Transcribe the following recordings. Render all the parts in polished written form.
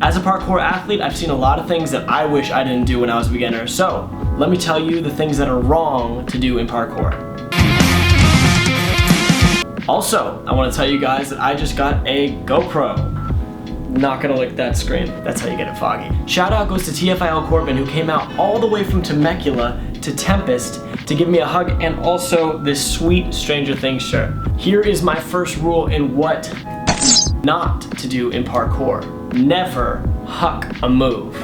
As a parkour athlete, I've seen a lot of things that I wish I didn't do when I was a beginner. So let me tell you the things that are wrong to do in parkour. Also, I want to tell you guys that I just got a GoPro. Not gonna lick that screen. That's how you get it foggy. Shout out goes to TFIL Corbin, who came out all the way from Temecula to Tempest to give me a hug, and also this sweet Stranger Things shirt. Here is my first rule in what not to do in parkour. Never huck a move.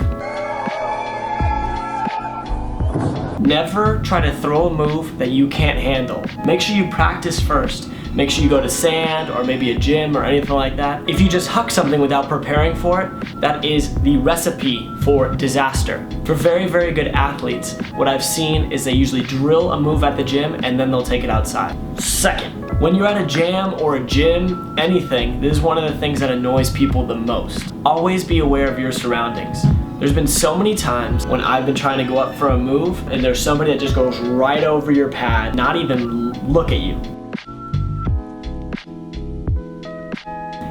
Never try to throw a move that you can't handle. Make sure you practice first. Make sure you go to sand or maybe a gym or anything like that. If you just huck something without preparing for it, that is the recipe for disaster. For very, very good athletes, what I've seen is they usually drill a move at the gym and then they'll take it outside. Second, when you're at a jam or a gym, anything, this is one of the things that annoys people the most. Always be aware of your surroundings. There's been so many times when I've been trying to go up for a move and there's somebody that just goes right over your pad, not even look at you.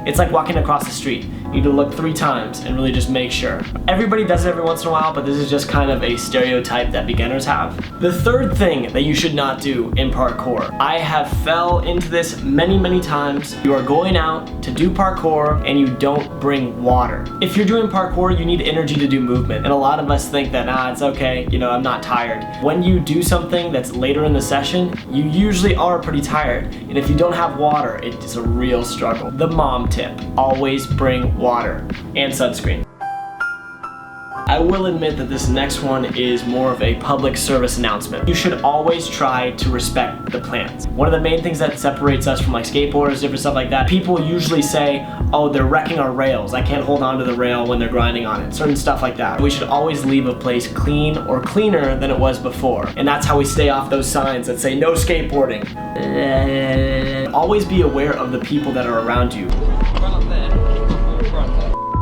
It's like walking across the street. You need to look 3 times and really just make sure. Everybody does it every once in a while, but this is just kind of a stereotype that beginners have. The third thing that you should not do in parkour. I have fell into this many, many times. You are going out to do parkour and you don't bring water. If you're doing parkour, you need energy to do movement. And a lot of us think that, it's okay, I'm not tired. When you do something that's later in the session, you usually are pretty tired. And if you don't have water, it's a real struggle. The mom tip, always bring water and sunscreen. I will admit that this next one is more of a public service announcement. You should always try to respect the plants. One of the main things that separates us from like skateboarders, different stuff like that, people usually say, oh, they're wrecking our rails. I can't hold on to the rail when they're grinding on it. Certain stuff like that. We should always leave a place clean or cleaner than it was before. And that's how we stay off those signs that say no skateboarding. Always be aware of the people that are around you.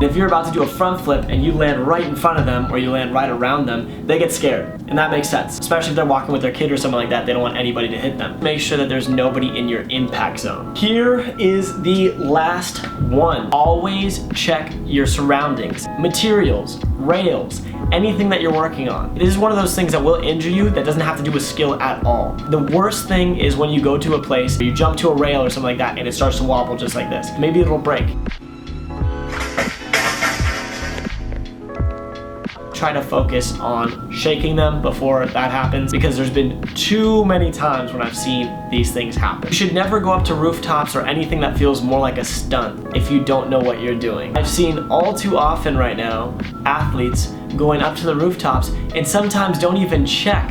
If you're about to do a front flip and you land right in front of them or you land right around them, they get scared. And that makes sense. Especially if they're walking with their kid or something like that, they don't want anybody to hit them. Make sure that there's nobody in your impact zone. Here is the last one. Always check your surroundings. Materials, rails, anything that you're working on. This is one of those things that will injure you that doesn't have to do with skill at all. The worst thing is when you go to a place, you jump to a rail or something like that and it starts to wobble just like this. Maybe it'll break. Try to focus on shaking them before that happens, because there's been too many times when I've seen these things happen. You should never go up to rooftops or anything that feels more like a stunt if you don't know what you're doing. I've seen all too often right now athletes going up to the rooftops and sometimes don't even check.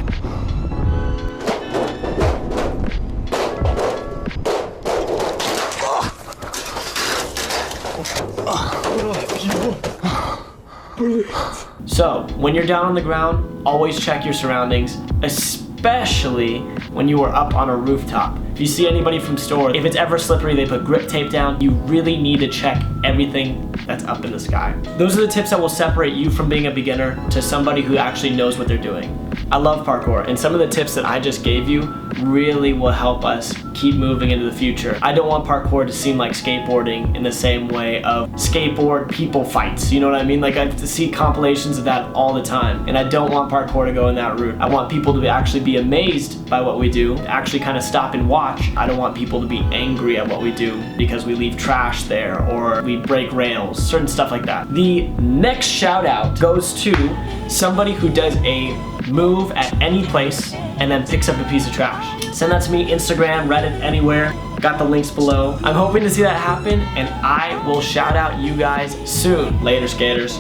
So, when you're down on the ground, always check your surroundings, especially when you are up on a rooftop. If you see anybody from store, if it's ever slippery, they put grip tape down. You really need to check everything that's up in the sky. Those are the tips that will separate you from being a beginner to somebody who actually knows what they're doing. I love parkour, and some of the tips that I just gave you really will help us keep moving into the future. I don't want parkour to seem like skateboarding in the same way of skateboard people fights, you know what I mean? Like, I see compilations of that all the time, and I don't want parkour to go in that route. I want people to actually be amazed by what we do, actually kind of stop and watch. I don't want people to be angry at what we do because we leave trash there or we break rails, certain stuff like that. The next shout out goes to somebody who does a move at any place and then picks up a piece of trash. Send that to me, Instagram, Reddit, anywhere. Got the links below. I'm hoping to see that happen, and I will shout out you guys soon. Later, skaters.